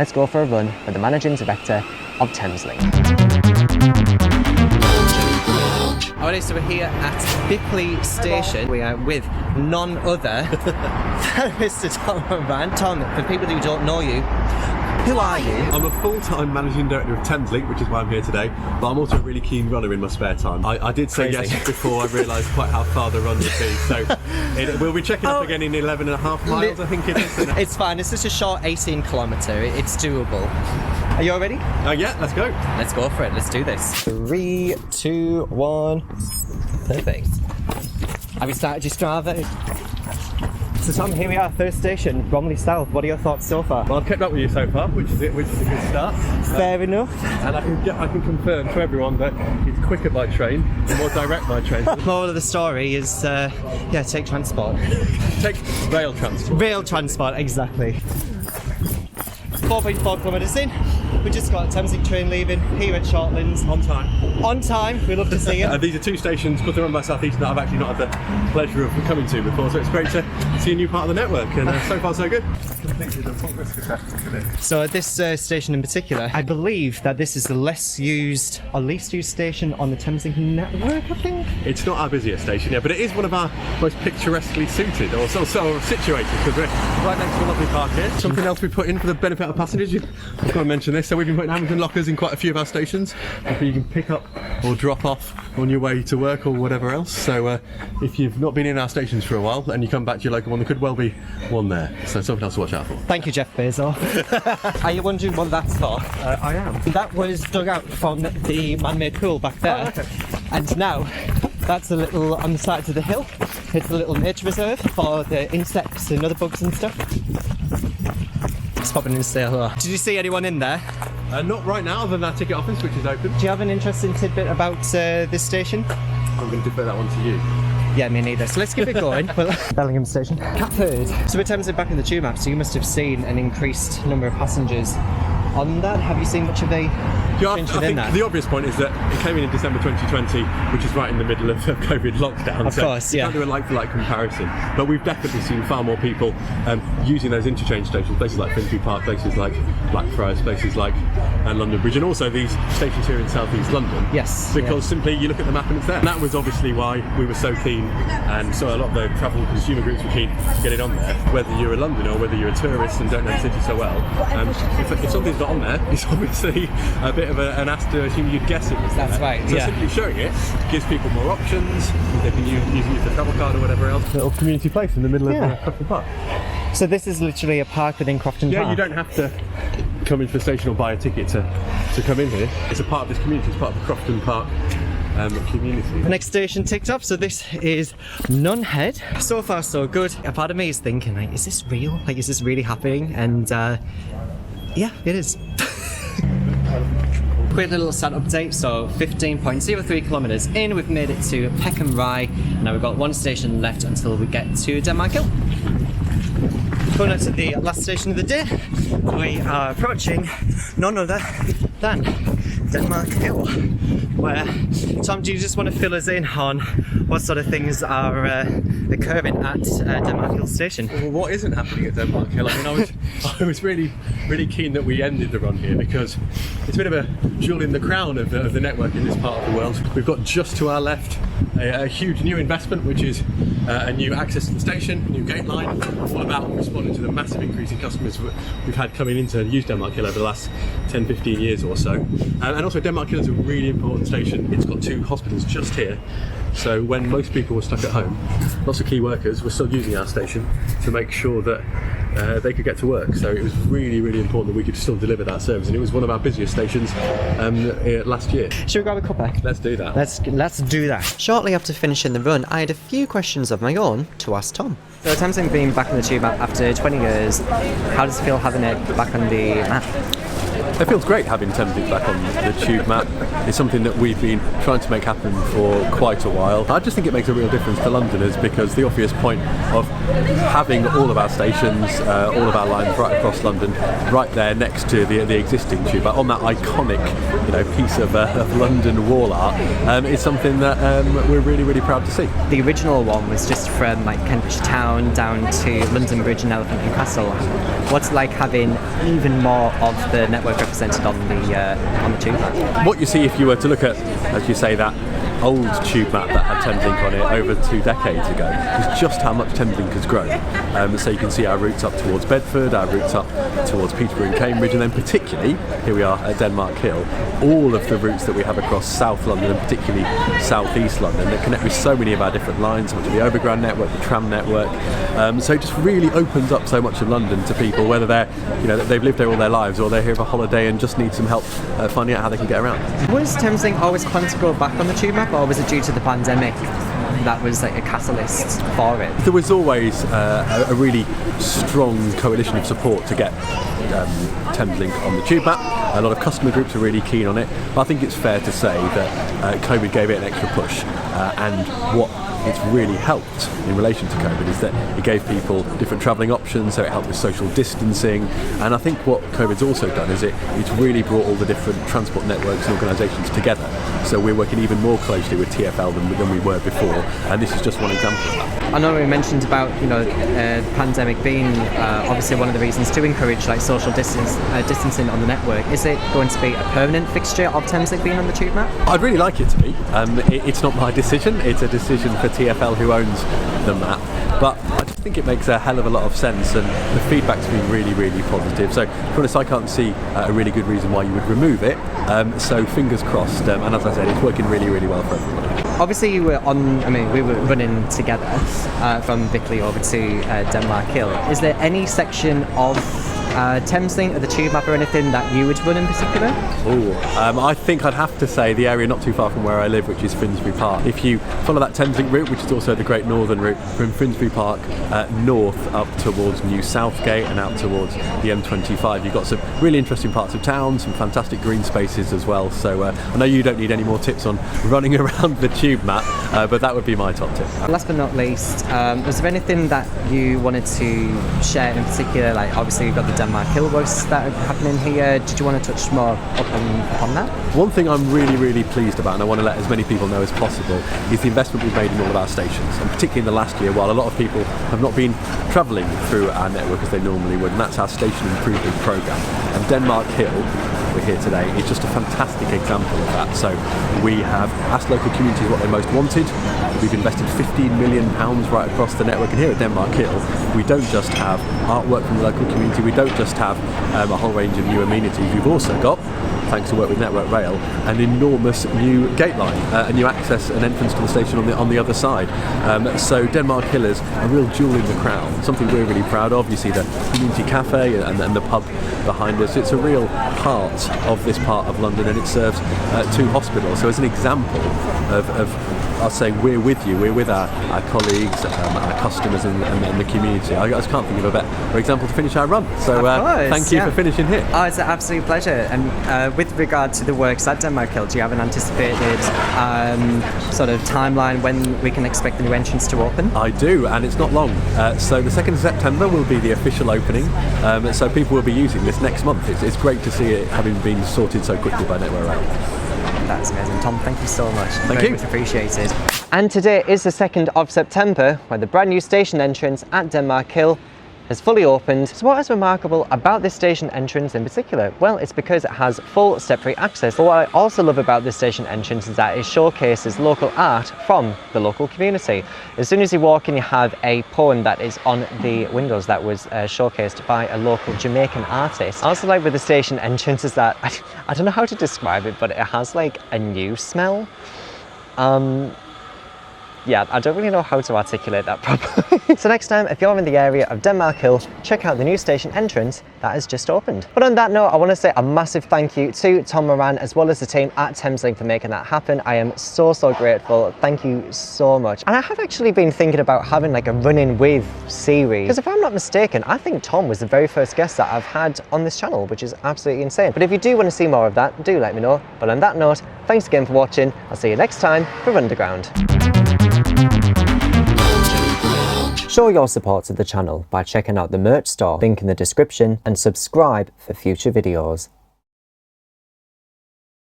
Let's go for a run with the Managing Director of Thameslink. Alright, so we're here at Bickley Station. We are with none other than Mr. Tom Moran. Tom, for people who don't know you, who are you? I'm a full-time Managing Director of Thameslink, which is why I'm here today, but I'm also a really keen runner in my spare time. I did say Crazy. yes before I realised quite how far the run would be, so we'll be checking up again in 11.5 miles, I think it is. It's fine, it's just a short 18 kilometre, it's doable. Are you all ready? Yeah, let's go. Let's go for it, let's do this. 3, 2, 1. Perfect. Have you started your Strava? So Tom, here we are, first station, Bromley South. What are your thoughts so far? Well, I've kept up with you so far, which is a good start. Fair enough. And I can confirm to everyone that it's quicker by train and more direct by train. The moral of the story is, take transport. Take rail transport. Rail transport, exactly. 4.4 kilometres in, we just got a Thameslink train leaving here at Shortlands. On time. On time, we love to see it. These are two stations, because they're run by South Eastern, that I've actually not had the pleasure of coming to before, so it's great to see a new part of the network, and so far so good. So at this station in particular, I believe that this is the least used station on the Thameslink network, I think? It's not our busiest station, yeah, but it is one of our most picturesquely suited, or so situated, because we're right next to a lovely park here. Something else we put in for the benefit of passengers, I've got to mention this, so we've been putting Amazon lockers in quite a few of our stations, so you can pick up or drop off on your way to work or whatever else. So if you've not been in our stations for a while and you come back to your local one, there could well be one there, so something else to watch out for. Thank you, Jeff Bezos. Are you wondering what that's for? I am. That was dug out from the man-made pool back there. Oh, okay. And now, that's a little, on the side of the hill, it's a little nature reserve for the insects and other bugs and stuff. Just popping in and say hello. Did you see anyone in there? Not right now, other than our ticket office, which is open. Do you have an interesting tidbit about this station? I'm going to defer that one to you. Yeah, me neither. So let's keep it going. Bellingham Station. Catford. So we're tempted back in the tube map, so you must have seen an increased number of passengers on that. Have you seen much of a change I within think that? the obvious point is that it came in December 2020, which is right in the middle of COVID lockdown. Of course, yeah. You can't do a like-for-like comparison. But we've definitely seen far more people using those interchange stations, places like Finsbury Park, places like Blackfriars, places like London Bridge, and also these stations here in South East London. Yes. Because simply you look at the map and it's there. And that was obviously why we were so keen, and so a lot of the travel consumer groups were keen to get it on there. Whether you're a Londoner or whether you're a tourist and don't know the city so well, if something's not on there, it's obviously a bit of an ask to assume you'd guess it was there. That's right, So yeah. simply showing it gives people more options. They can use the travel card or whatever else. Little community place in the middle of Crofton Park. So this is literally a park within Crofton Park? Yeah, you don't have to come into the station or buy a ticket to come in here. It's a part of this community, it's part of the Crofton Park community. The next station ticked up, so this is Nunhead. So far so good. A part of me is thinking, like, is this real? Like, is this really happening? And yeah, it is. Quick little stat update, so 15.03 kilometres in, we've made it to Peckham Rye. Now we've got one station left until we get to Denmark Hill. Going on to the last station of the day, we are approaching none other than Denmark Hill, where, Tom, do you just want to fill us in on what sort of things are occurring at Denmark Hill Station? Well, what isn't happening at Denmark Hill? I mean, I was really keen that we ended the run here, because it's a bit of a jewel in the crown of the network in this part of the world. We've got just to our left a huge new investment, which is a new access to the station, new gate line, all about responding to the massive increase in customers we've had coming in to use Denmark Hill over the last 10-15 years or so. And also Denmark Hill is a really important station. It's got 2 hospitals just here, so when most people were stuck at home, lots of key workers were still using our station to make sure that they could get to work. So it was really important that we could still deliver that service, and it was one of our busiest stations last year. Should we grab a cuppa? Let's do that. Let's do that. Shortly after finishing the run, I had a few questions of my own to ask Tom. So Thameslink being back on the tube map after 20 years, how does it feel having it back on the map? It feels great having Thameslink back on the tube map. It's something that we've been trying to make happen for quite a while. I just think it makes a real difference to Londoners, because the obvious point of having all of our stations, all of our lines right across London, right there next to the existing tube, on that iconic, piece of London wall art, is something that we're really, really proud to see. The original one was just from like Kentish Town down to London Bridge and Elephant and Castle. What's it like having even more of the network represented on the tube map? What you see if you were to look at, as you say, that old tube map that had Thameslink on it over 2 decades ago, is just how much Thameslink has grown. So you can see our routes up towards Bedford, our routes up towards Peterborough and Cambridge, and then particularly, here we are at Denmark Hill, all of the routes that we have across South London and particularly South East London that connect with so many of our different lines, much of the overground network, the tram network. So it just really opens up so much of London to people, whether they're, they've lived there all their lives or they're here for a holiday and just need some help finding out how they can get around. Was Thameslink always planned to go back on the tube map, or was it due to the pandemic that was like a catalyst for it? There was always a really strong coalition of support to get Thameslink on the tube map. A lot of customer groups are really keen on it, but I think it's fair to say that COVID gave it an extra push, and what it's really helped in relation to COVID is that it gave people different travelling options, so it helped with social distancing. And I think what COVID's also done is it's really brought all the different transport networks and organisations together. So we're working even more closely with TfL than we were before, and this is just one example of that. I know we mentioned about the pandemic being obviously one of the reasons to encourage like social distancing on the network. Is it going to be a permanent fixture of Thameslink being on the tube map? I'd really like it to be. It's not my decision, it's a decision for TfL who owns the map, but I just think it makes a hell of a lot of sense, and the feedback's been really, really positive. So, to be honest, I can't see a really good reason why you would remove it, so fingers crossed, and as I said, it's working really, really well for everybody. Obviously we were running together from Bickley over to Denmark Hill. Is there any section of Thameslink or the tube map or anything that you would run in particular? I think I'd have to say the area not too far from where I live, which is Finsbury Park. If you follow that Thameslink route, which is also the Great Northern route, from Finsbury Park north up towards New Southgate and out towards the M25, you've got some really interesting parts of town, some fantastic green spaces as well. So I know you don't need any more tips on running around the tube map, but that would be my top tip. Last but not least, was there anything that you wanted to share in particular? Like obviously you've got the Denmark Hill works that are happening here. Did you want to touch more upon that? One thing I'm really, really pleased about, and I want to let as many people know as possible, is the investment we've made in all of our stations, and particularly in the last year, while a lot of people have not been travelling through our network as they normally would, and that's our station improvement programme. And Denmark Hill, we're here today, is just a fantastic example of that. So we have asked local communities what they most wanted. We've invested £15 million right across the network, and here at Denmark Hill we don't just have artwork from the local community, we don't just have a whole range of new amenities, we've also got, thanks to work with Network Rail, an enormous new gate line, a new access and entrance to the station on the other side. So Denmark Hill is a real jewel in the crown, something we're really proud of. You see the community cafe and the pub behind us. It's a real part of this part of London, and it serves 2 hospitals. So as an example of us saying we're with you, we're with our colleagues, our customers and the community. I just can't think of a better example to finish our run. So thank you for finishing here. Oh, it's an absolute pleasure. And with regard to the works at Denmark Hill, do you have an anticipated sort of timeline when we can expect the new entrance to open? I do, and it's not long. So the 2nd of September will be the official opening, so people will be using this next month. It's great to see it having been sorted so quickly by Network Rail. That's amazing. Tom, thank you so much. Thank you. Much appreciated. And today is the 2nd of September, where the brand new station entrance at Denmark Hill has fully opened. So what is remarkable about this station entrance in particular? Well, it's because it has full step-free access. But what I also love about this station entrance is that it showcases local art from the local community. As soon as you walk in, you have a poem that is on the windows that was showcased by a local Jamaican artist. I also like with the station entrance is that, I don't know how to describe it, but it has like a new smell. Yeah, I don't really know how to articulate that properly. So next time, if you're in the area of Denmark Hill, check out the new station entrance that has just opened. But on that note, I want to say a massive thank you to Tom Moran as well as the team at Thameslink for making that happen. I am so grateful. Thank you so much. And I have actually been thinking about having like a run-in with series, because if I'm not mistaken, I think Tom was the very first guest that I've had on this channel, which is absolutely insane. But if you do want to see more of that, do let me know. But on that note, thanks again for watching. I'll see you next time for Underground. Show your support to the channel by checking out the merch store, link in the description, and subscribe for future videos.